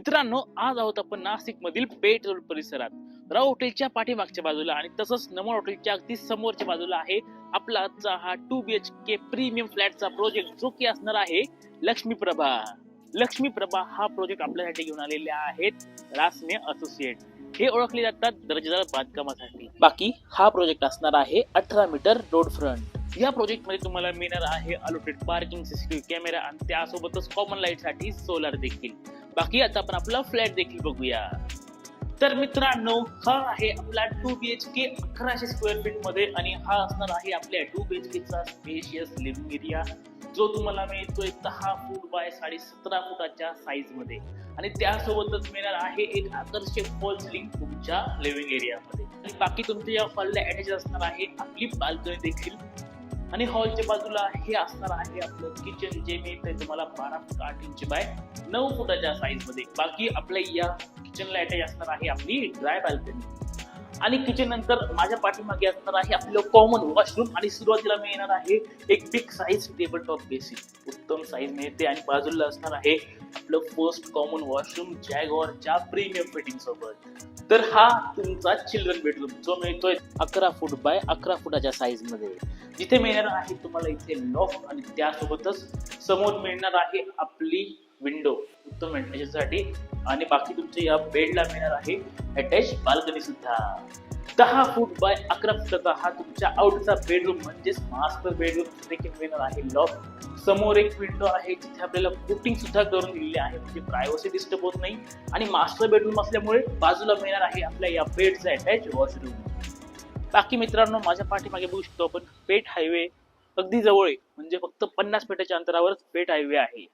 मित्रांनो, आज आहोत आपण नाशिक मधील पेठ रोड परिसरात राव हॉटेलच्या पाठीमागच्या बाजूला आणि तसंच नमन हॉटेलच्या अगदी समोरच्या बाजूला आहे आपला आजचा हा 2 BHK प्रीमियम फ्लॅटचा प्रोजेक्ट, जो की असणार आहे लक्ष्मीप्रभा. लक्ष्मीप्रभा हा प्रोजेक्ट आपल्यासाठी घेऊन आलेले आहेत रासने असोसिएट. हे ओळखले जातात दर्जेदार बांधकामासाठी. बाकी हा प्रोजेक्ट असणार आहे 18 मीटर रोड फ्रंट. या प्रोजेक्ट मध्ये तुम्हाला मिळणार आहे अलोटेड पार्किंग, सीसीटीव्ही कॅमेरा आणि त्यासोबतच कॉमन लाईट साठी सोलार देखील. बाकी आता आपण आपला फ्लॅट देखील बघूया. तर मित्रांनो, हा आहे आपला 2 BHK 1100 स्क्वेअर फीट मध्ये आणि हा असणार आहे आपल्या 2 BHK चा स्पेशियस लिव्हिंग एरिया, जो तुम्हाला मिळतोय 10 फूट बाय 17.5 फुटाच्या साईज मध्ये आणि त्यासोबतच मिळणार आहे एक आकर्षक फॉल सिलिंग तुमच्या लिव्हिंग एरिया मध्ये. आणि बाकी तुमच्या या हॉलला अटॅच असणार आहे आपली बाल्कनी देखील. आणि हॉलच्या बाजूला हे असणार आहे आपलं किचन, जे मिळतंय तुम्हाला 12 फूट 8 इंच बाय 9 फुटाच्या साईज मध्ये. बाकी आपल्या या किचनला अटॅच असणार आहे आपली ड्राय बाल्कनी. आणि किचन नंतर माझ्या पाठीमागे असणार आहे आपलं कॉमन वॉशरूम आणि सुरुवातीला मिळणार आहे एक big size table top basin, उत्तम साईज मिळते. आणि बाजूला असणार आहे आपलं फर्स्ट कॉमन वॉशरूम जॅगॉरच्या प्रीमियम फिटिंग सोबत. तर हा तुमचा चिल्ड्रन बेडरूम, जो मिळतोय 11 फूट बाय 11 फुटाच्या साईज मध्ये, जिथे मिळणार आहे तुम्हाला इथे लॉफ्ट आणि त्यासोबतच समोर मिळणार आहे आपली विंडो उत्तम व्हेंटिलेशनसाठी. आणि बाकी तुमच्या या बेडला मिळणार आहे अटॅच बाल्कनी सुद्धा. 10 फूट बाय 11 फुटाचा हा तुमच्या आउटचा बेडरूम म्हणजेच मास्टर बेडरूम देखील मिळणार आहे लॉफ्ट. समोर एक विंडो आहे जिथे आपल्याला कुकिंग सुद्धा करून दिलेली आहे, म्हणजे प्रायव्हसी डिस्टर्ब होत नाही. आणि मास्टर बेडरूम असल्यामुळे बाजूला मिळणार आहे आपल्या या बेडचा अटॅच वॉशरूम. बाकी मित्रांनो, माझ्या पाठीमागे बघू शकतो आपण पेठ हायवे अगदी जवळ आहे, म्हणजे फक्त 50 फुटाच्या अंतरावर पेठ हायवे आहे.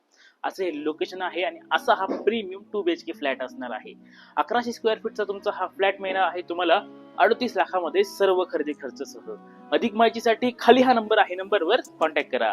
असे लोकेशन आहे आणि असा हा प्रीमियम 2 BHK फ्लॅट असणार आहे. 1100 स्क्वेअर फीटचा तुमचा हा फ्लॅट मिळणार आहे तुम्हाला 38 लाखामध्ये सर्व खरेदी खर्च सह. अधिक माहितीसाठी खाली हा नंबर आहे, नंबरवर कॉन्टॅक्ट करा.